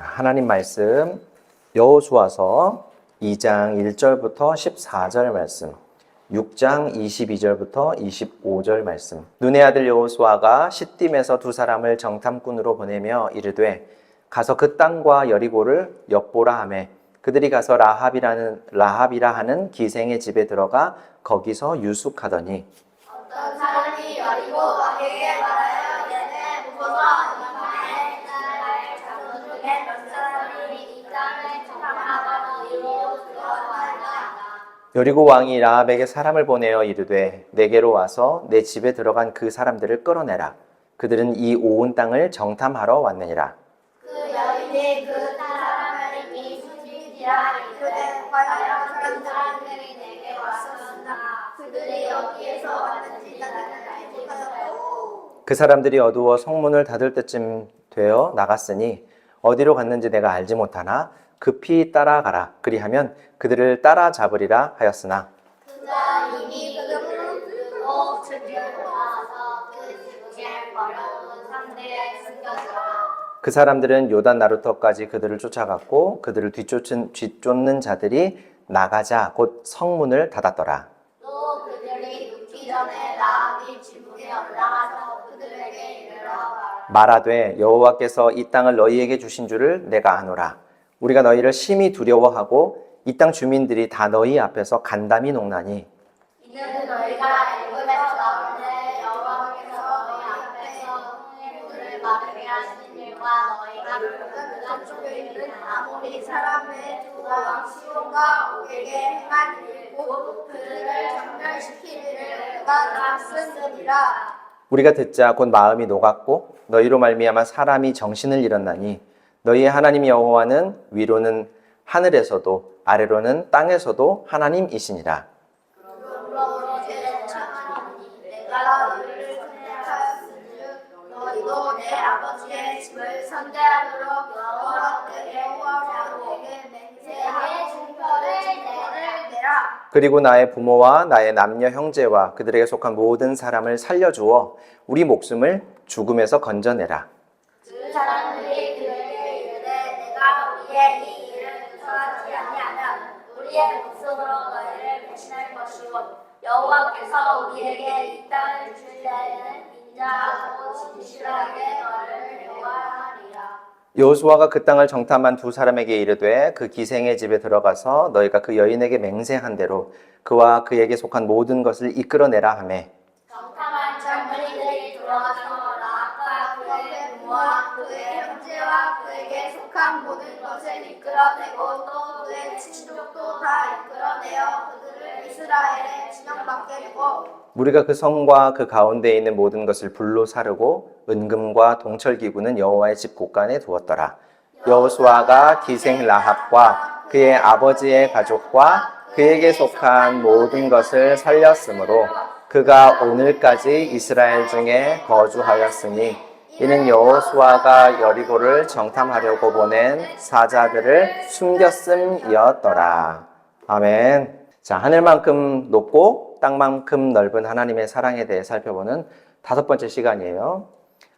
하나님 말씀 여호수아서 2장 1절부터 14절 말씀, 6장 22절부터 25절 말씀. 눈의 아들 여호수아가 시딤에서 두 사람을 정탐꾼으로 보내며 이르되 가서 그 땅과 여리고를 엿보라 하매 그들이 가서 라합이라 하는 기생의 집에 들어가 거기서 유숙하더니 어떤 사람이 여리고 왕에게 말하여 이르되 보소서 이 밤에 이스라엘 자손 중에 몇 사람이 이 땅을 정탐하러 이리로 들어가나이다. 여리고 왕이 라합에게 사람을 보내어 이르되 내게로 와서 내 집에 들어간 그 사람들을 끌어내라. 그들은 이 온 땅을 정탐하러 왔느니라. 그 여인이 그 사람을 이수지라 이르되 과연 그런 사람들이 내게 왔었으나 그들이 어디에서 왔는지 나는 알지 못하였고 그 사람들이 어두워 성문을 닫을 때쯤 되어 나갔으니 어디로 갔는지 내가 알지 못하나 급히 따라가라. 그리하면 그들을 따라잡으리라 하였으나 그가 이미 그들을 들고 들고 나와서 그 지붕에 버려놓은 상대에 숨겨주라. 그 사람들은 요단 나루터까지 그들을 쫓아갔고 그들을 뒤쫓는 자들이 나가자 곧 성문을 닫았더라. 또 그들이 눕기 전에 라합이 지붕에 올라가서 그들에게 이르러 말하되 여호와께서 이 땅을 너희에게 주신 줄을 내가 아노라. 우리가 너희를 심히 두려워하고 이 땅 주민들이 다 너희 앞에서 간담이 녹나니 이는 너희가 애굽에서 나올 때 여호와께서 너희 앞에서 물을 마르게 하신 일과 너희가 그 남쪽에 있는 아모리 사람의 두 왕 시온과 옥에게 행한 일고 그들을 정멸시키기를 내가 말씀드리라. 우리가 듣자 곧 마음이 녹았고 너희로 말미암아 사람이 정신을 잃었나니 너희의 하나님 여호와는 위로는 하늘에서도 아래로는 땅에서도 하나님이시니라. 그러므로 이제 청하노니 내가 너희를 선택하였은즉 너희도 내 아버지의 집을 선대하도록 여호와께게 맹세하고 증거를 내라. 그리고 나의 부모와 나의 남녀 형제와 그들에게 속한 모든 사람을 살려주어 우리 목숨을 죽음에서 건져내라. 그 사람들이 그에게 이르되 내가 우리의 이 일을 용서하지 아니하면 우리의 목숨으로 너희를 배신할 것이고 여호와께서 우리에게 이 땅을 주실 때에는 인자하고 진실하게 너를 대화하리라. 여호수아가 그 땅을 정탐한 두 사람에게 이르되 그 기생의 집에 들어가서 너희가 그 여인에게 맹세한 대로 그와 그에게 속한 모든 것을 이끌어내라 하매 정탐한 젊은이들이 들어가서 라합과 그의 부모와 그의 형제와 그에게 속한 모든 것을 이끌어내고 또 그의 친족도 다 이끌어내어 그들을 이스라엘에 진영받게 되고 우리가 그 성과 그 가운데 있는 모든 것을 불로 사르고 은금과 동철기구는 여호와의 집 곳간에 두었더라. 여호수아가 기생 라합과 그의 아버지의 가족과 그에게 속한 모든 것을 살렸으므로 그가 오늘까지 이스라엘 중에 거주하였으니 이는 여호수아가 여리고를 정탐하려고 보낸 사자들을 숨겼음이었더라. 아멘. 자, 하늘만큼 높고 땅만큼 넓은 하나님의 사랑에 대해 살펴보는 5번째 시간이에요.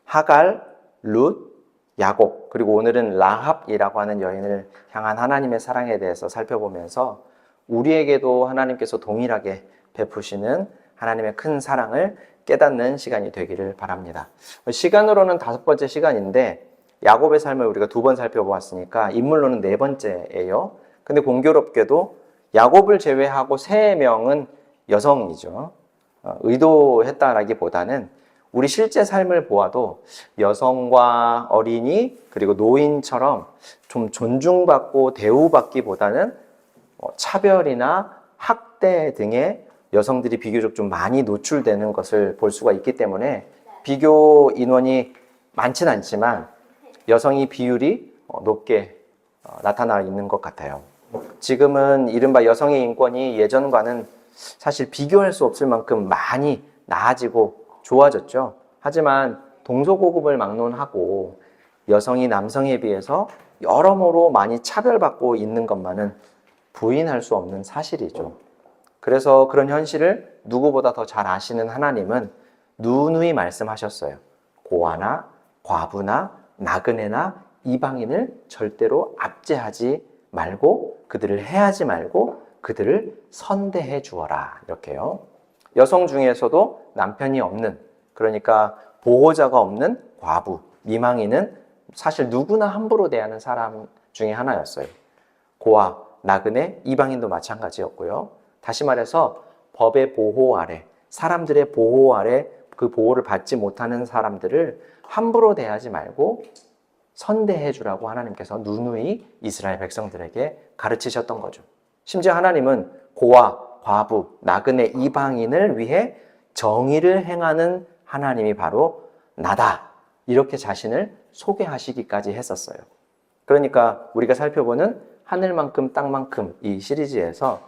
하갈, 룻, 야곱, 그리고 오늘은 라합이라고 하는 여인을 향한 하나님의 사랑에 대해서 살펴보면서 우리에게도 하나님께서 동일하게 베푸시는 하나님의 큰 사랑을 깨닫는 시간이 되기를 바랍니다. 시간으로는 5번째 시간인데 야곱의 삶을 우리가 2번 살펴보았으니까 인물로는 4번째예요. 근데 공교롭게도 야곱을 제외하고 3명은 여성이죠. 의도했다라기보다는 우리 실제 삶을 보아도 여성과 어린이 그리고 노인처럼 좀 존중받고 대우받기보다는 차별이나 학대 등의 여성들이 비교적 좀 많이 노출되는 것을 볼 수가 있기 때문에 비교 인원이 많진 않지만 여성의 비율이 높게 나타나 있는 것 같아요. 지금은 이른바 여성의 인권이 예전과는 사실 비교할 수 없을 만큼 많이 나아지고 좋아졌죠. 하지만 동서고금을 막론하고 여성이 남성에 비해서 여러모로 많이 차별받고 있는 것만은 부인할 수 없는 사실이죠. 그래서 그런 현실을 누구보다 더 잘 아시는 하나님은 누누이 말씀하셨어요. 고아나 과부나 나그네나 이방인을 절대로 압제하지 말고 그들을 해하지 말고 그들을 선대해 주어라. 이렇게요. 여성 중에서도 남편이 없는, 그러니까 보호자가 없는 과부, 미망인은 사실 누구나 함부로 대하는 사람 중에 하나였어요. 고아, 나그네, 이방인도 마찬가지였고요. 다시 말해서 법의 보호 아래, 사람들의 보호 아래 그 보호를 받지 못하는 사람들을 함부로 대하지 말고 선대해 주라고 하나님께서 누누이 이스라엘 백성들에게 가르치셨던 거죠. 심지어 하나님은 고아, 과부, 나그네, 이방인을 위해 정의를 행하는 하나님이 바로 나다. 이렇게 자신을 소개하시기까지 했었어요. 그러니까 우리가 살펴보는 하늘만큼 땅만큼 이 시리즈에서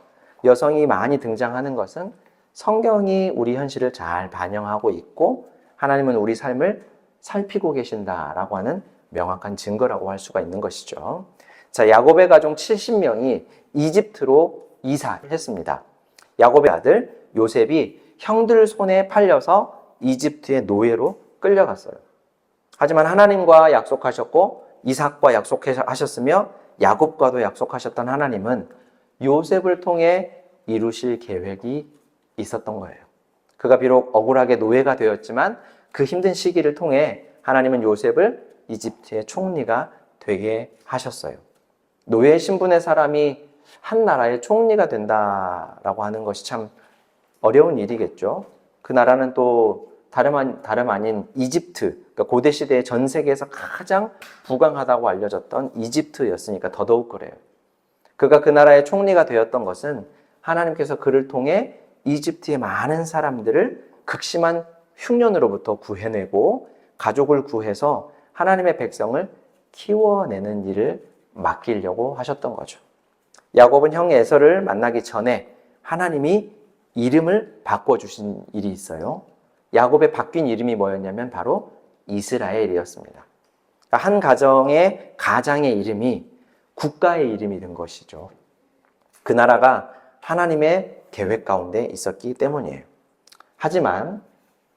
여성이 많이 등장하는 것은 성경이 우리 현실을 잘 반영하고 있고 하나님은 우리 삶을 살피고 계신다라고 하는 명확한 증거라고 할 수가 있는 것이죠. 자, 야곱의 가족 70명이 이집트로 이사했습니다. 야곱의 아들 요셉이 형들 손에 팔려서 이집트의 노예로 끌려갔어요. 하지만 하나님과 약속하셨고 이삭과 약속하셨으며 야곱과도 약속하셨던 하나님은 요셉을 통해 이루실 계획이 있었던 거예요. 그가 비록 억울하게 노예가 되었지만 그 힘든 시기를 통해 하나님은 요셉을 이집트의 총리가 되게 하셨어요. 노예 신분의 사람이 한 나라의 총리가 된다라고 하는 것이 참 어려운 일이겠죠. 그 나라는 또 다름 아닌 이집트, 그러니까 고대 시대에 전 세계에서 가장 부강하다고 알려졌던 이집트였으니까 더더욱 그래요. 그가 그 나라의 총리가 되었던 것은 하나님께서 그를 통해 이집트의 많은 사람들을 극심한 흉년으로부터 구해내고 가족을 구해서 하나님의 백성을 키워내는 일을 맡기려고 하셨던 거죠. 야곱은 형 에서를 만나기 전에 하나님이 이름을 바꿔주신 일이 있어요. 야곱의 바뀐 이름이 뭐였냐면 바로 이스라엘이었습니다. 한 가장의 이름이 국가의 이름이 된 것이죠. 그 나라가 하나님의 계획 가운데 있었기 때문이에요. 하지만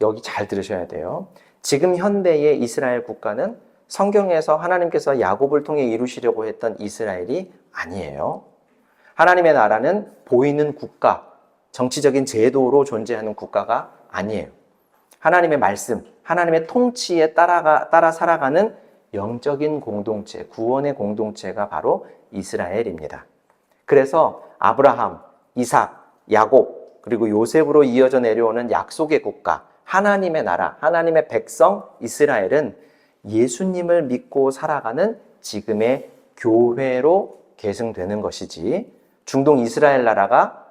여기 잘 들으셔야 돼요. 지금 현대의 이스라엘 국가는 성경에서 하나님께서 야곱을 통해 이루시려고 했던 이스라엘이 아니에요. 하나님의 나라는 보이는 국가, 정치적인 제도로 존재하는 국가가 아니에요. 하나님의 말씀, 하나님의 통치에 따라 살아가는 영적인 공동체, 구원의 공동체가 바로 이스라엘입니다. 그래서 아브라함, 이삭, 야곱, 그리고 요셉으로 이어져 내려오는 약속의 국가, 하나님의 나라, 하나님의 백성 이스라엘은 예수님을 믿고 살아가는 지금의 교회로 계승되는 것이지 중동 이스라엘 나라가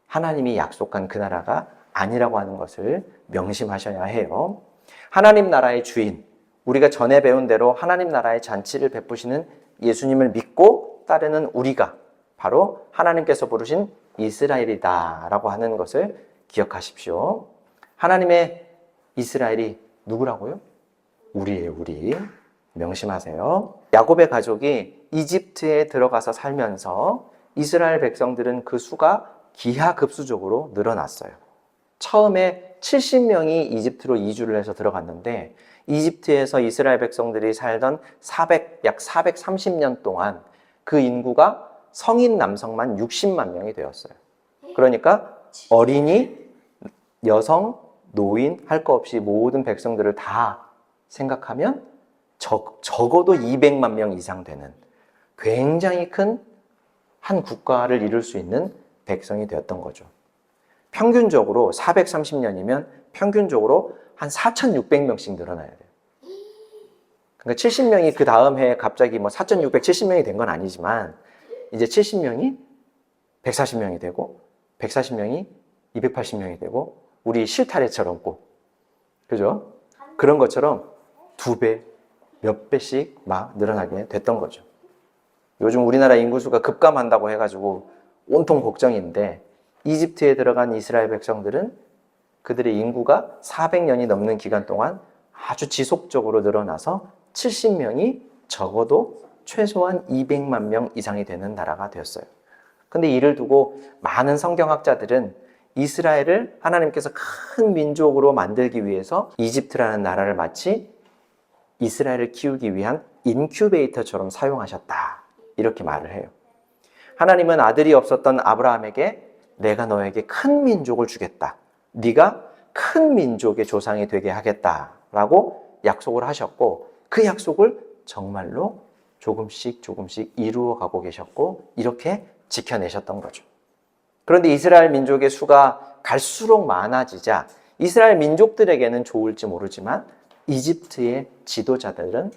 하나님이 약속한 그 나라가 아니라고 하는 것을 명심하셔야 해요. 하나님 나라의 주인, 우리가 전에 배운 대로 하나님 나라의 잔치를 베푸시는 예수님을 믿고 따르는 우리가 바로 하나님께서 부르신 이스라엘이다라고 하는 것을 기억하십시오. 하나님의 이스라엘이 누구라고요? 우리예요, 우리. 명심하세요. 야곱의 가족이 이집트에 들어가서 살면서 이스라엘 백성들은 그 수가 기하급수적으로 늘어났어요. 처음에 70명이 이집트로 이주를 해서 들어갔는데 이집트에서 이스라엘 백성들이 살던 약 430년 동안 그 인구가 성인 남성만 60만 명이 되었어요. 그러니까 어린이, 여성, 노인 할 거 없이 모든 백성들을 다 생각하면 적어도 200만 명 이상 되는 굉장히 큰 한 국가를 이룰 수 있는 백성이 되었던 거죠. 평균적으로 430년이면 평균적으로 한 4,600명씩 늘어나야 돼요. 그러니까 70명이 그 다음 해에 갑자기 4,670명이 된 건 아니지만 이제 70명이 140명이 되고 140명이 280명이 되고 우리 실타래처럼 꼭 그죠? 그런 것처럼 2배, 몇 배씩 막 늘어나게 됐던 거죠. 요즘 우리나라 인구수가 급감한다고 해가지고 온통 걱정인데 이집트에 들어간 이스라엘 백성들은 그들의 인구가 400년이 넘는 기간 동안 아주 지속적으로 늘어나서 70명이 적어도 최소한 200만 명 이상이 되는 나라가 되었어요. 근데 이를 두고 많은 성경학자들은 이스라엘을 하나님께서 큰 민족으로 만들기 위해서 이집트라는 나라를 마치 이스라엘을 키우기 위한 인큐베이터처럼 사용하셨다. 이렇게 말을 해요. 하나님은 아들이 없었던 아브라함에게 내가 너에게 큰 민족을 주겠다. 네가 큰 민족의 조상이 되게 하겠다라고 약속을 하셨고 그 약속을 정말로 조금씩 이루어 가고 계셨고 이렇게 지켜내셨던 거죠. 그런데 이스라엘 민족의 수가 갈수록 많아지자 이스라엘 민족들에게는 좋을지 모르지만 이집트의 지도자들은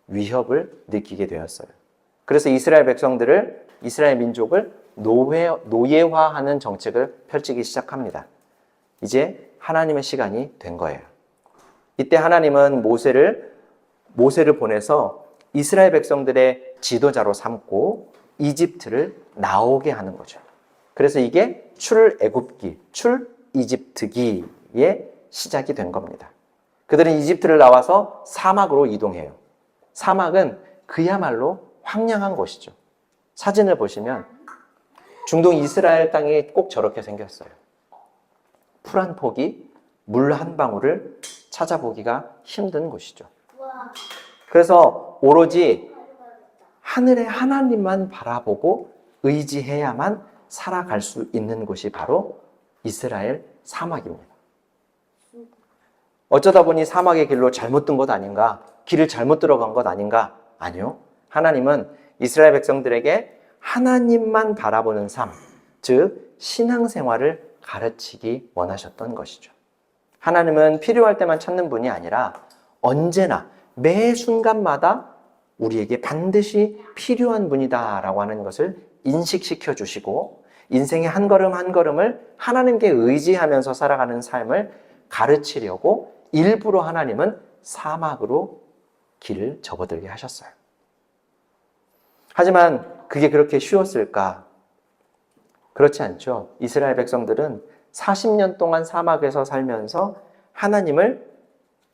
위협을 느끼게 되었어요. 그래서 이스라엘 민족을 노예화하는 정책을 펼치기 시작합니다. 이제 하나님의 시간이 된 거예요. 이때 하나님은 모세를 보내서 이스라엘 백성들의 지도자로 삼고 이집트를 나오게 하는 거죠. 그래서 이게 출애굽기, 출이집트기의 시작이 된 겁니다. 그들은 이집트를 나와서 사막으로 이동해요. 사막은 그야말로 황량한 곳이죠. 사진을 보시면 중동 이스라엘 땅이 꼭 저렇게 생겼어요. 풀 한 폭이 물 한 방울을 찾아보기가 힘든 곳이죠. 그래서 오로지 하늘의 하나님만 바라보고 의지해야만 살아갈 수 있는 곳이 바로 이스라엘 사막입니다. 어쩌다 보니 사막의 길로 잘못 든 것 아닌가? 길을 잘못 들어간 것 아닌가? 아니요. 하나님은 이스라엘 백성들에게 하나님만 바라보는 삶, 즉 신앙생활을 가르치기 원하셨던 것이죠. 하나님은 필요할 때만 찾는 분이 아니라 언제나 매 순간마다 우리에게 반드시 필요한 분이다라고 하는 것을 인식시켜 주시고 인생의 한 걸음 한 걸음을 하나님께 의지하면서 살아가는 삶을 가르치려고 일부러 하나님은 사막으로 길을 접어들게 하셨어요. 하지만 그게 그렇게 쉬웠을까? 그렇지 않죠. 이스라엘 백성들은 40년 동안 사막에서 살면서 하나님을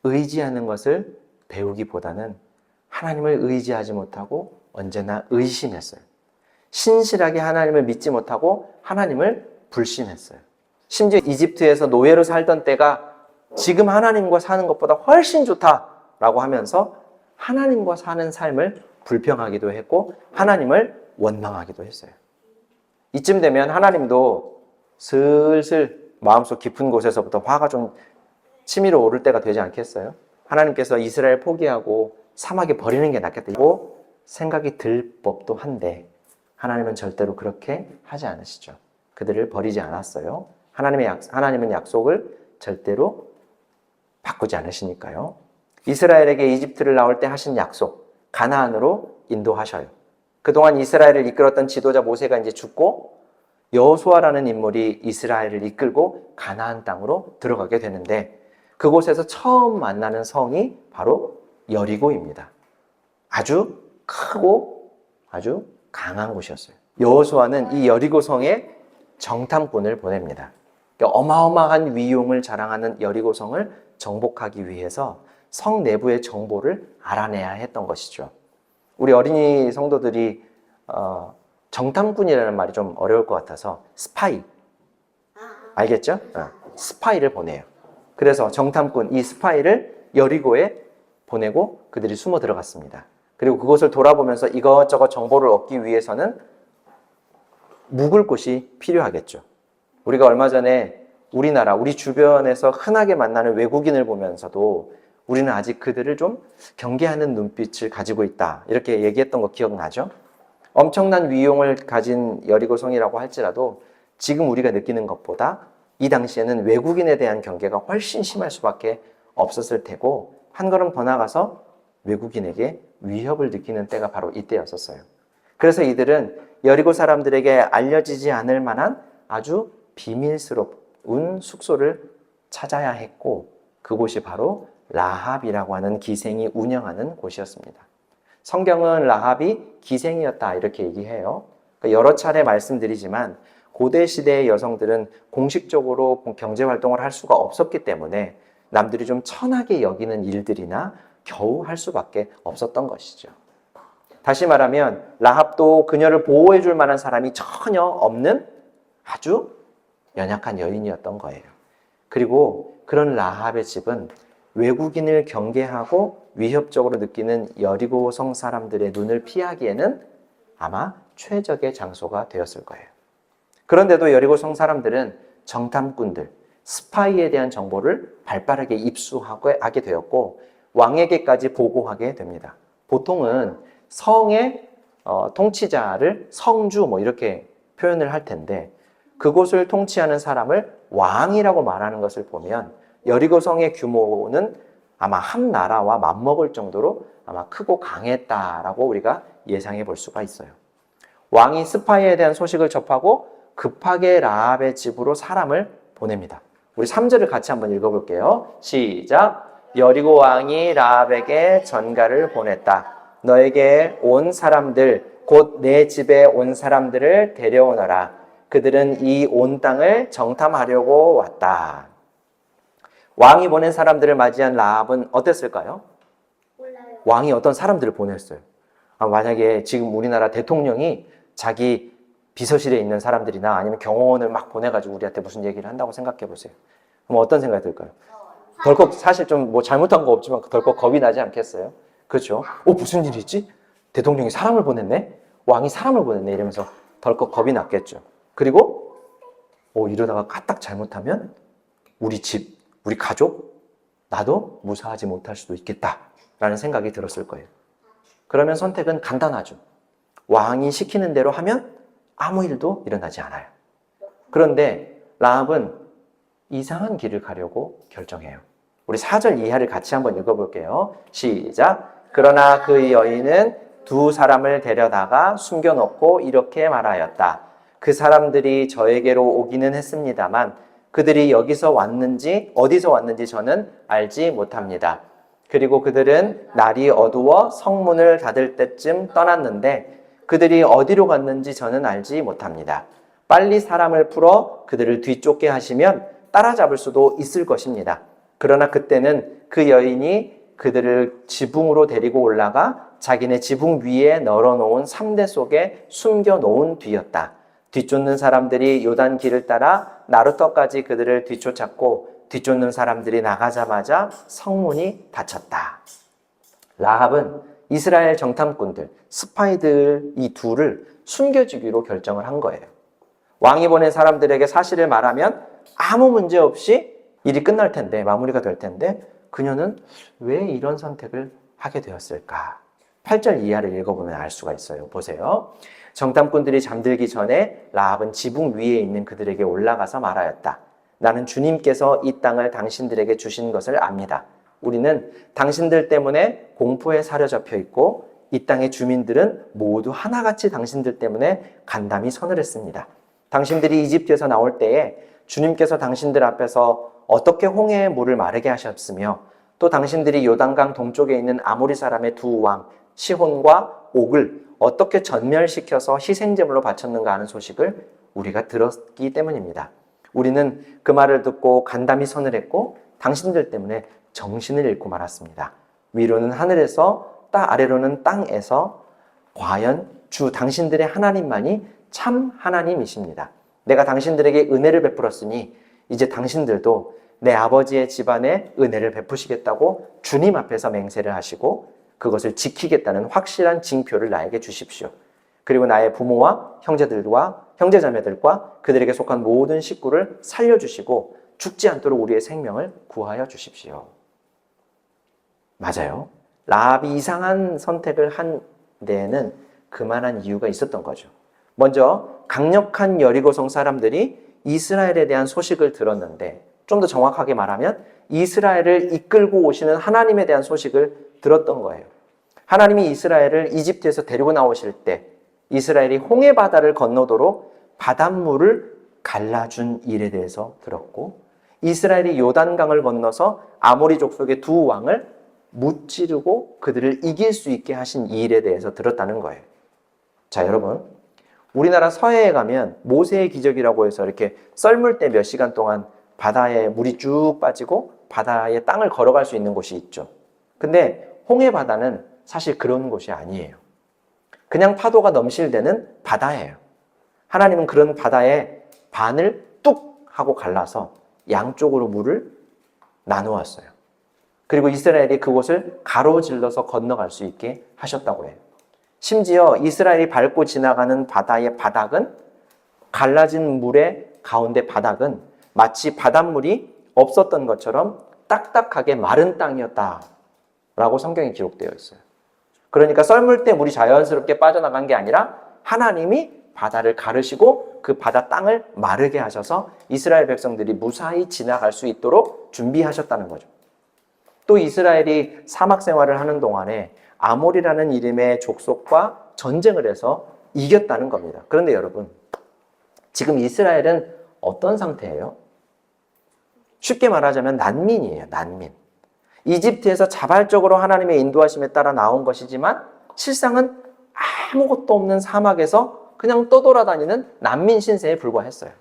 의지하는 것을 배우기보다는 하나님을 의지하지 못하고 언제나 의심했어요. 신실하게 하나님을 믿지 못하고 하나님을 불신했어요. 심지어 이집트에서 노예로 살던 때가 지금 하나님과 사는 것보다 훨씬 좋다라고 하면서 하나님과 사는 삶을 불평하기도 했고 하나님을 원망하기도 했어요. 이쯤 되면 하나님도 슬슬 마음속 깊은 곳에서부터 화가 좀 치밀어 오를 때가 되지 않겠어요? 하나님께서 이스라엘 포기하고 사막에 버리는 게 낫겠다고 생각이 들 법도 한데 하나님은 절대로 그렇게 하지 않으시죠. 그들을 버리지 않았어요. 하나님은 약속을 절대로 바꾸지 않으시니까요. 이스라엘에게 이집트를 나올 때 하신 약속, 가나안으로 인도하셔요. 그동안 이스라엘을 이끌었던 지도자 모세가 이제 죽고 여호수아라는 인물이 이스라엘을 이끌고 가나안 땅으로 들어가게 되는데 그곳에서 처음 만나는 성이 바로 여리고입니다. 아주 크고 아주 강한 곳이었어요. 여호수아는 이 여리고 성에 정탐꾼을 보냅니다. 그러니까 어마어마한 위용을 자랑하는 여리고 성을 정복하기 위해서 성 내부의 정보를 알아내야 했던 것이죠. 우리 어린이 성도들이 정탐꾼이라는 말이 좀 어려울 것 같아서 스파이, 알겠죠? 스파이를 보내요. 그래서 정탐꾼, 이 스파이를 여리고에 보내고 그들이 숨어 들어갔습니다. 그리고 그곳을 돌아보면서 이것저것 정보를 얻기 위해서는 묵을 곳이 필요하겠죠. 우리가 얼마 전에 우리 주변에서 흔하게 만나는 외국인을 보면서도 우리는 아직 그들을 좀 경계하는 눈빛을 가지고 있다. 이렇게 얘기했던 거 기억나죠? 엄청난 위용을 가진 여리고성이라고 할지라도 지금 우리가 느끼는 것보다 이 당시에는 외국인에 대한 경계가 훨씬 심할 수밖에 없었을 테고 한 걸음 더 나가서 외국인에게 위협을 느끼는 때가 바로 이때였었어요. 그래서 이들은 여리고 사람들에게 알려지지 않을 만한 아주 비밀스러운 숙소를 찾아야 했고 그곳이 바로 라합이라고 하는 기생이 운영하는 곳이었습니다. 성경은 라합이 기생이었다 이렇게 얘기해요. 여러 차례 말씀드리지만 고대 시대의 여성들은 공식적으로 경제활동을 할 수가 없었기 때문에 남들이 좀 천하게 여기는 일들이나 겨우 할 수밖에 없었던 것이죠. 다시 말하면 라합도 그녀를 보호해 줄 만한 사람이 전혀 없는 아주 연약한 여인이었던 거예요. 그리고 그런 라합의 집은 외국인을 경계하고 위협적으로 느끼는 여리고성 사람들의 눈을 피하기에는 아마 최적의 장소가 되었을 거예요. 그런데도 여리고성 사람들은 정탐꾼들, 스파이에 대한 정보를 발빠르게 입수하게 되었고 왕에게까지 보고하게 됩니다. 보통은 성의 통치자를 성주 이렇게 표현을 할 텐데 그곳을 통치하는 사람을 왕이라고 말하는 것을 보면 여리고성의 규모는 아마 한 나라와 맞먹을 정도로 아마 크고 강했다라고 우리가 예상해 볼 수가 있어요. 왕이 스파이에 대한 소식을 접하고 급하게 라합의 집으로 사람을 보냅니다. 우리 3절을 같이 한번 읽어볼게요. 시작. 여리고 왕이 라합에게 전가를 보냈다. 너에게 온 사람들 곧 내 집에 온 사람들을 데려오너라. 그들은 이 온 땅을 정탐하려고 왔다. 왕이 보낸 사람들을 맞이한 라합은 어땠을까요? 몰라요. 왕이 어떤 사람들을 보냈어요. 만약에 지금 우리나라 대통령이 자기 비서실에 있는 사람들이나 아니면 경호원을 막 보내가지고 우리한테 무슨 얘기를 한다고 생각해 보세요. 그럼 어떤 생각이 들까요? 덜컥 사실 좀 뭐 잘못한 거 없지만 덜컥 겁이 나지 않겠어요? 그렇죠? 무슨 일이 있지? 대통령이 사람을 보냈네? 왕이 사람을 보냈네? 이러면서 덜컥 겁이 났겠죠. 그리고 이러다가 까딱 잘못하면 우리 집, 우리 가족, 나도 무사하지 못할 수도 있겠다라는 생각이 들었을 거예요. 그러면 선택은 간단하죠. 왕이 시키는 대로 하면 아무 일도 일어나지 않아요. 그런데 라합은 이상한 길을 가려고 결정해요. 우리 4절 이하를 같이 한번 읽어볼게요. 시작. 그러나 그 여인은 두 사람을 데려다가 숨겨놓고 이렇게 말하였다. 그 사람들이 저에게로 오기는 했습니다만 그들이 여기서 왔는지 어디서 왔는지 저는 알지 못합니다. 그리고 그들은 날이 어두워 성문을 닫을 때쯤 떠났는데 그들이 어디로 갔는지 저는 알지 못합니다. 빨리 사람을 풀어 그들을 뒤쫓게 하시면 따라잡을 수도 있을 것입니다. 그러나 그때는 그 여인이 그들을 지붕으로 데리고 올라가 자기네 지붕 위에 널어놓은 삼대 속에 숨겨놓은 뒤였다. 뒤쫓는 사람들이 요단 길을 따라 나루터까지 그들을 뒤쫓았고 뒤쫓는 사람들이 나가자마자 성문이 닫혔다. 라합은 이스라엘 정탐꾼들, 스파이들 이 둘을 숨겨주기로 결정을 한 거예요. 왕이 보낸 사람들에게 사실을 말하면 아무 문제 없이 일이 끝날 텐데, 마무리가 될 텐데 그녀는 왜 이런 선택을 하게 되었을까? 8절 이하를 읽어보면 알 수가 있어요. 보세요. 정탐꾼들이 잠들기 전에 라합은 지붕 위에 있는 그들에게 올라가서 말하였다. 나는 주님께서 이 땅을 당신들에게 주신 것을 압니다. 우리는 당신들 때문에 공포에 사로잡혀 있고 이 땅의 주민들은 모두 하나같이 당신들 때문에 간담이 서늘했습니다. 당신들이 이집트에서 나올 때에 주님께서 당신들 앞에서 어떻게 홍해의 물을 마르게 하셨으며 또 당신들이 요단강 동쪽에 있는 아모리 사람의 두 왕 시혼과 옥을 어떻게 전멸시켜서 희생제물로 바쳤는가 하는 소식을 우리가 들었기 때문입니다. 우리는 그 말을 듣고 간담이 서늘했고 당신들 때문에 정신을 잃고 말았습니다. 위로는 하늘에서 아래로는 땅에서 과연 주 당신들의 하나님만이 참 하나님이십니다. 내가 당신들에게 은혜를 베풀었으니 이제 당신들도 내 아버지의 집안에 은혜를 베푸시겠다고 주님 앞에서 맹세를 하시고 그것을 지키겠다는 확실한 징표를 나에게 주십시오. 그리고 나의 부모와 형제들과 형제자매들과 그들에게 속한 모든 식구를 살려주시고 죽지 않도록 우리의 생명을 구하여 주십시오. 맞아요. 라합이 이상한 선택을 한 데에는 그만한 이유가 있었던 거죠. 먼저 강력한 여리고성 사람들이 이스라엘에 대한 소식을 들었는데 좀 더 정확하게 말하면 이스라엘을 이끌고 오시는 하나님에 대한 소식을 들었던 거예요. 하나님이 이스라엘을 이집트에서 데리고 나오실 때 이스라엘이 홍해 바다를 건너도록 바닷물을 갈라준 일에 대해서 들었고 이스라엘이 요단강을 건너서 아모리 족속의 두 왕을 무찌르고 그들을 이길 수 있게 하신 일에 대해서 들었다는 거예요. 자, 여러분, 우리나라 서해에 가면 모세의 기적이라고 해서 이렇게 썰물 때 몇 시간 동안 바다에 물이 쭉 빠지고 바다에 땅을 걸어갈 수 있는 곳이 있죠. 근데 홍해 바다는 사실 그런 곳이 아니에요. 그냥 파도가 넘실대는 바다예요. 하나님은 그런 바다에 반을 뚝 하고 갈라서 양쪽으로 물을 나누었어요. 그리고 이스라엘이 그곳을 가로질러서 건너갈 수 있게 하셨다고 해요. 심지어 이스라엘이 밟고 지나가는 바다의 바닥은 갈라진 물의 가운데 바닥은 마치 바닷물이 없었던 것처럼 딱딱하게 마른 땅이었다라고 성경에 기록되어 있어요. 그러니까 썰물 때 물이 자연스럽게 빠져나간 게 아니라 하나님이 바다를 가르시고 그 바다 땅을 마르게 하셔서 이스라엘 백성들이 무사히 지나갈 수 있도록 준비하셨다는 거죠. 또 이스라엘이 사막 생활을 하는 동안에 아몰이라는 이름의 족속과 전쟁을 해서 이겼다는 겁니다. 그런데 여러분, 지금 이스라엘은 어떤 상태예요? 쉽게 말하자면 난민이에요. 난민. 이집트에서 자발적으로 하나님의 인도하심에 따라 나온 것이지만 실상은 아무것도 없는 사막에서 그냥 떠돌아다니는 난민 신세에 불과했어요.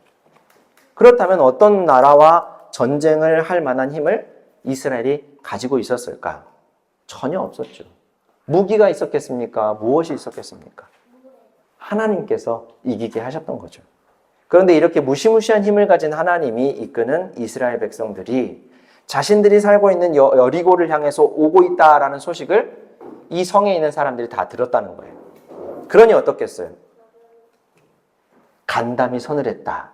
그렇다면 어떤 나라와 전쟁을 할 만한 힘을 이스라엘이 가지고 있었을까? 전혀 없었죠. 무기가 있었겠습니까? 무엇이 있었겠습니까? 하나님께서 이기게 하셨던 거죠. 그런데 이렇게 무시무시한 힘을 가진 하나님이 이끄는 이스라엘 백성들이 자신들이 살고 있는 여리고를 향해서 오고 있다라는 소식을 이 성에 있는 사람들이 다 들었다는 거예요. 그러니 어떻겠어요? 간담이 서늘했다.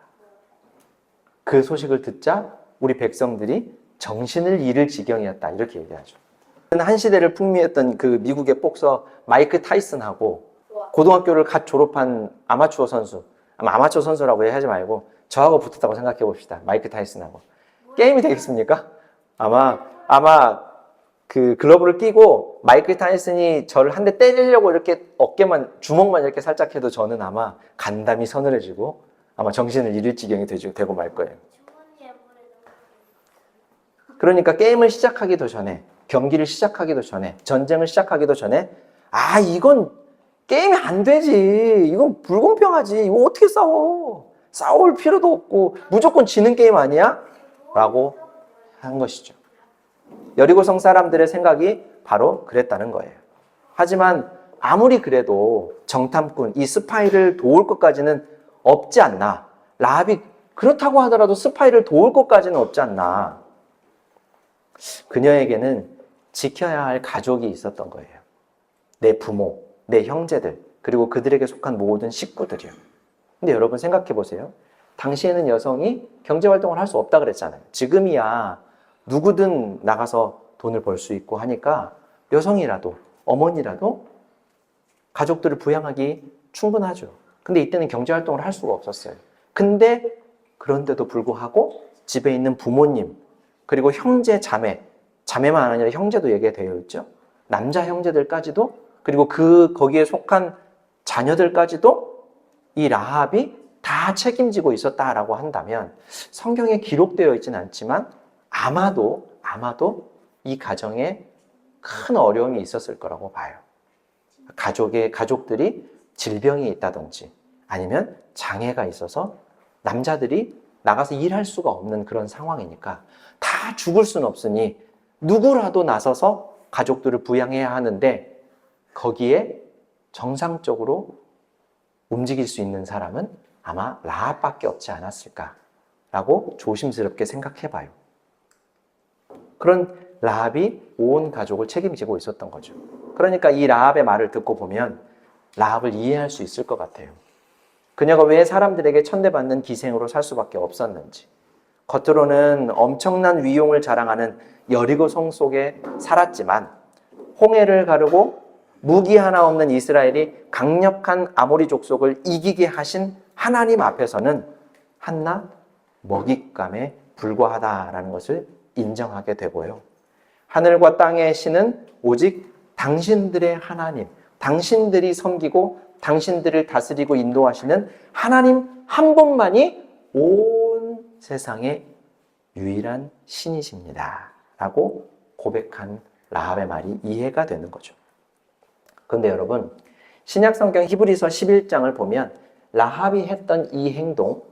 그 소식을 듣자 우리 백성들이 정신을 잃을 지경이었다. 이렇게 얘기하죠. 한 시대를 풍미했던 그 미국의 복서 마이크 타이슨하고 고등학교를 갓 졸업한 아마추어 선수, 아마추어 선수라고 하지 말고 저하고 붙었다고 생각해 봅시다. 마이크 타이슨하고. 게임이 되겠습니까? 아마 그 글러브를 끼고 마이크 타이슨이 저를 한 대 때리려고 이렇게 어깨만, 주먹만 이렇게 살짝 해도 저는 아마 간담이 서늘해지고 아마 정신을 잃을 지경이 되고 말 거예요. 그러니까 게임을 시작하기도 전에, 경기를 시작하기도 전에, 전쟁을 시작하기도 전에 이건 게임이 안 되지. 이건 불공평하지. 이거 어떻게 싸워? 싸울 필요도 없고 무조건 지는 게임 아니야? 라고 한 것이죠. 여리고성 사람들의 생각이 바로 그랬다는 거예요. 하지만 아무리 그래도 정탐꾼, 이 스파이를 도울 것까지는 없지 않나. 라합이 그렇다고 하더라도 스파이를 도울 것까지는 없지 않나. 그녀에게는 지켜야 할 가족이 있었던 거예요. 내 부모, 내 형제들, 그리고 그들에게 속한 모든 식구들이요. 근데 여러분 생각해 보세요. 당시에는 여성이 경제활동을 할 수 없다 그랬잖아요. 지금이야 누구든 나가서 돈을 벌 수 있고 하니까 여성이라도 어머니라도 가족들을 부양하기 충분하죠. 근데 이때는 경제활동을 할 수가 없었어요. 근데 그런데도 불구하고 집에 있는 부모님, 그리고 형제, 자매만 아니라 형제도 얘기되어 있죠. 남자 형제들까지도, 그리고 거기에 속한 자녀들까지도 이 라합이 다 책임지고 있었다라고 한다면 성경에 기록되어 있지는 않지만 아마도 이 가정에 큰 어려움이 있었을 거라고 봐요. 가족들이 질병이 있다든지 아니면 장애가 있어서 남자들이 나가서 일할 수가 없는 그런 상황이니까 다 죽을 수는 없으니 누구라도 나서서 가족들을 부양해야 하는데 거기에 정상적으로 움직일 수 있는 사람은 아마 라합밖에 없지 않았을까라고 조심스럽게 생각해 봐요. 그런 라합이 온 가족을 책임지고 있었던 거죠. 그러니까 이 라합의 말을 듣고 보면 라합을 이해할 수 있을 것 같아요. 그녀가 왜 사람들에게 천대받는 기생으로 살 수밖에 없었는지, 겉으로는 엄청난 위용을 자랑하는 여리고 성 속에 살았지만 홍해를 가르고 무기 하나 없는 이스라엘이 강력한 아모리 족속을 이기게 하신 하나님 앞에서는 한낱 먹잇감에 불과하다라는 것을 인정하게 되고요. 하늘과 땅의 신은 오직 당신들의 하나님, 당신들이 섬기고 당신들을 다스리고 인도하시는 하나님 한 분만이 온 세상의 유일한 신이십니다. 라고 고백한 라합의 말이 이해가 되는 거죠. 그런데 여러분, 신약성경 히브리서 11장을 보면 라합이 했던 이 행동,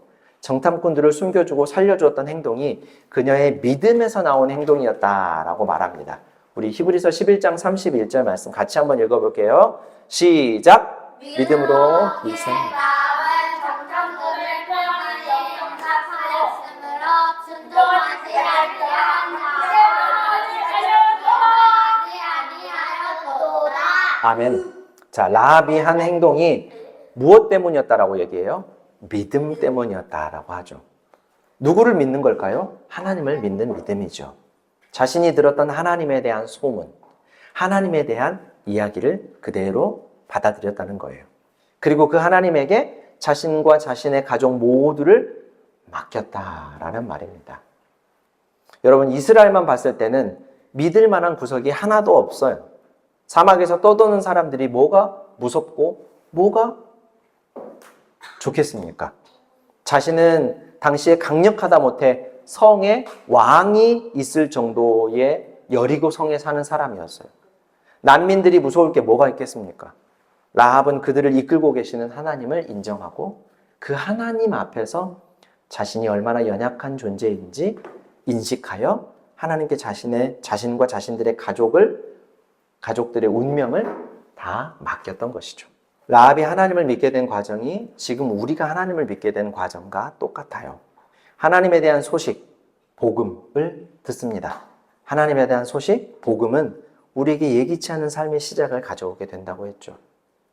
정탐꾼들을 숨겨주고 살려주었던 행동이 그녀의 믿음에서 나온 행동이었다라고 말합니다. 우리 히브리서 11장 31절 말씀 같이 한번 읽어볼게요. 시작! 믿음으로 기생. 라합은 정탐꾼을 표현하여 영접하였으므로 순종하지 않게 한 아멘. 자, 라합이 한 행동이 무엇 때문이었다라고 얘기해요? 믿음 때문이었다라고 하죠. 누구를 믿는 걸까요? 하나님을 믿는 믿음이죠. 자신이 들었던 하나님에 대한 소문, 하나님에 대한 이야기를 그대로 받아들였다는 거예요. 그리고 그 하나님에게 자신과 자신의 가족 모두를 맡겼다라는 말입니다. 여러분, 이스라엘만 봤을 때는 믿을 만한 구석이 하나도 없어요. 사막에서 떠도는 사람들이 뭐가 무섭고 뭐가 좋겠습니까? 자신은 당시에 강력하다 못해 성에 왕이 있을 정도의 여리고 성에 사는 사람이었어요. 난민들이 무서울 게 뭐가 있겠습니까? 라합은 그들을 이끌고 계시는 하나님을 인정하고 그 하나님 앞에서 자신이 얼마나 연약한 존재인지 인식하여 하나님께 자신과 자신들의 가족들의 운명을 다 맡겼던 것이죠. 라합이 하나님을 믿게 된 과정이 지금 우리가 하나님을 믿게 된 과정과 똑같아요. 하나님에 대한 소식, 복음을 듣습니다. 하나님에 대한 소식, 복음은 우리에게 예기치 않은 삶의 시작을 가져오게 된다고 했죠.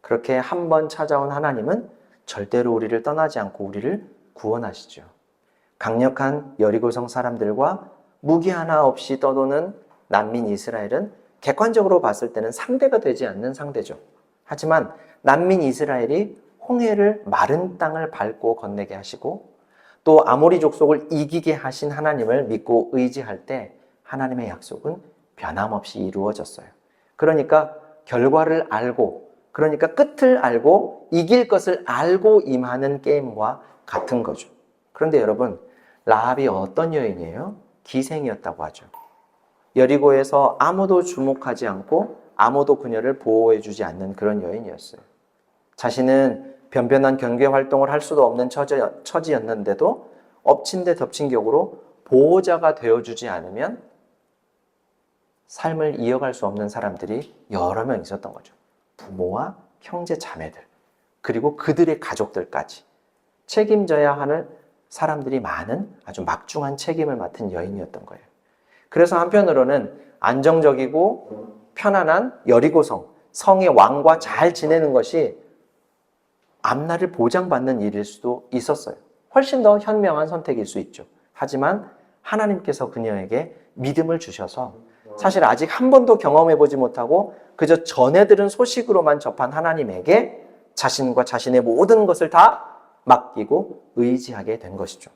그렇게 한 번 찾아온 하나님은 절대로 우리를 떠나지 않고 우리를 구원하시죠. 강력한 여리고성 사람들과 무기 하나 없이 떠도는 난민 이스라엘은 객관적으로 봤을 때는 상대가 되지 않는 상대죠. 하지만 난민 이스라엘이 홍해를 마른 땅을 밟고 건너게 하시고 또 아모리 족속을 이기게 하신 하나님을 믿고 의지할 때 하나님의 약속은 변함없이 이루어졌어요. 그러니까 결과를 알고, 그러니까 끝을 알고 이길 것을 알고 임하는 게임과 같은 거죠. 그런데 여러분, 라합이 어떤 여인이에요? 기생이었다고 하죠. 여리고에서 아무도 주목하지 않고 아무도 그녀를 보호해주지 않는 그런 여인이었어요. 자신은 변변한 경계 활동을 할 수도 없는 처지였는데도 엎친 데 덮친 격으로 보호자가 되어주지 않으면 삶을 이어갈 수 없는 사람들이 여러 명 있었던 거죠. 부모와 형제 자매들, 그리고 그들의 가족들까지 책임져야 하는 사람들이 많은 아주 막중한 책임을 맡은 여인이었던 거예요. 그래서 한편으로는 안정적이고 편안한 여리고성, 성의 왕과 잘 지내는 것이 앞날을 보장받는 일일 수도 있었어요. 훨씬 더 현명한 선택일 수 있죠. 하지만 하나님께서 그녀에게 믿음을 주셔서 사실 아직 한 번도 경험해보지 못하고 그저 전해 들은 소식으로만 접한 하나님에게 자신과 자신의 모든 것을 다 맡기고 의지하게 된 것이죠.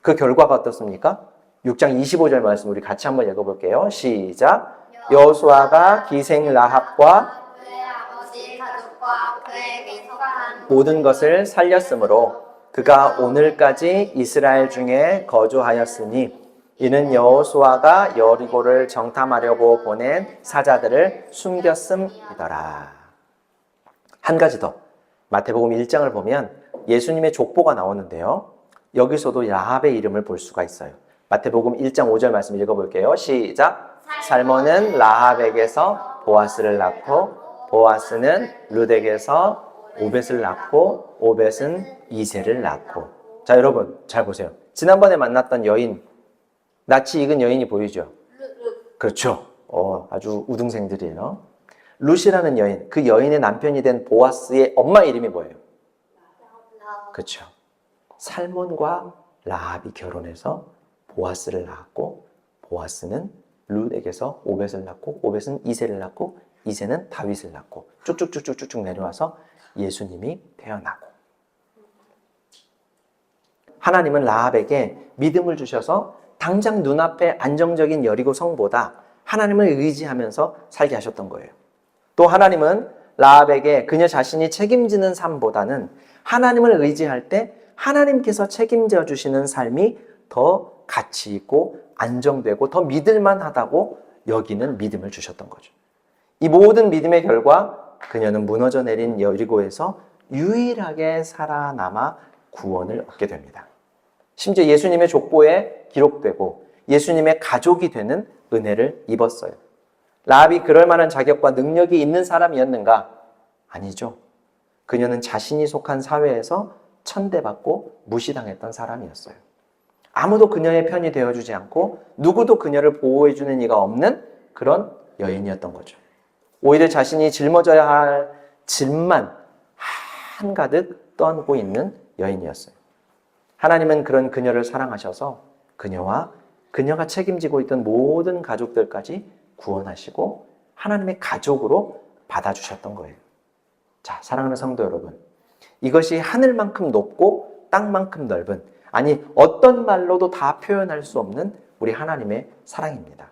그 결과가 어떻습니까? 6장 25절 말씀 우리 같이 한번 읽어볼게요. 시작. 여호수아가 기생 라합과 그의 아버지 가족과 그에게 속한 모든 것을 살렸으므로 그가 오늘까지 이스라엘 중에 거주하였으니 이는 여호수아가 여리고를 정탐하려고 보낸 사자들을 숨겼음이더라. 한 가지 더, 마태복음 1장을 보면 예수님의 족보가 나오는데요. 여기서도 라합의 이름을 볼 수가 있어요. 마태복음 1장 5절 말씀 읽어볼게요. 시작. 살몬은 라합에게서 보아스를 낳고 보아스는 룻에게서 오벳을 낳고 오벳은 이새를 낳고. 자, 여러분 잘 보세요. 지난번에 만났던 여인, 낯이 익은 여인이 보이죠? 그렇죠. 아주 우등생들이에요. 룻이라는 여인, 그 여인의 남편이 된 보아스의 엄마 이름이 뭐예요? 그렇죠. 살몬과 라합이 결혼해서 보아스를 낳았고 보아스는 룻에게서 오벳을 낳고 오벳은 이새를 낳고 이새는 다윗을 낳고 쭉쭉쭉쭉쭉 내려와서 예수님이 태어나고, 하나님은 라합에게 믿음을 주셔서 당장 눈앞에 안정적인 여리고 성보다 하나님을 의지하면서 살게 하셨던 거예요. 또 하나님은 라합에게 그녀 자신이 책임지는 삶보다는 하나님을 의지할 때 하나님께서 책임져 주시는 삶이 더 가치 있고 안정되고 더 믿을만하다고 여기는 믿음을 주셨던 거죠. 이 모든 믿음의 결과 그녀는 무너져 내린 여리고에서 유일하게 살아남아 구원을 얻게 됩니다. 심지어 예수님의 족보에 기록되고 예수님의 가족이 되는 은혜를 입었어요. 라합이 그럴 만한 자격과 능력이 있는 사람이었는가? 아니죠. 그녀는 자신이 속한 사회에서 천대받고 무시당했던 사람이었어요. 아무도 그녀의 편이 되어주지 않고 누구도 그녀를 보호해주는 이가 없는 그런 여인이었던 거죠. 오히려 자신이 짊어져야 할 짐만 한가득 떠안고 있는 여인이었어요. 하나님은 그런 그녀를 사랑하셔서 그녀와 그녀가 책임지고 있던 모든 가족들까지 구원하시고 하나님의 가족으로 받아주셨던 거예요. 자, 사랑하는 성도 여러분, 이것이 하늘만큼 높고 땅만큼 넓은, 아니 어떤 말로도 다 표현할 수 없는 우리 하나님의 사랑입니다.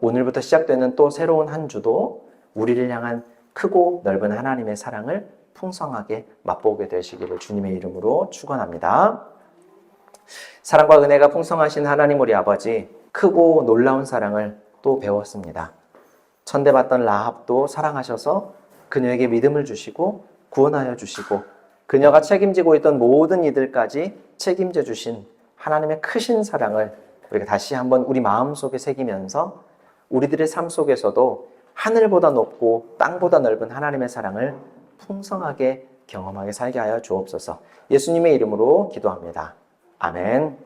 오늘부터 시작되는 또 새로운 한 주도 우리를 향한 크고 넓은 하나님의 사랑을 풍성하게 맛보게 되시기를 주님의 이름으로 축원합니다. 사랑과 은혜가 풍성하신 하나님 우리 아버지, 크고 놀라운 사랑을 또 배웠습니다. 천대받던 라합도 사랑하셔서 그녀에게 믿음을 주시고 구원하여 주시고 그녀가 책임지고 있던 모든 이들까지 책임져 주신 하나님의 크신 사랑을 우리가 다시 한번 우리 마음속에 새기면서 우리들의 삶 속에서도 하늘보다 높고 땅보다 넓은 하나님의 사랑을 풍성하게 경험하게 살게 하여 주옵소서. 예수님의 이름으로 기도합니다. 아멘.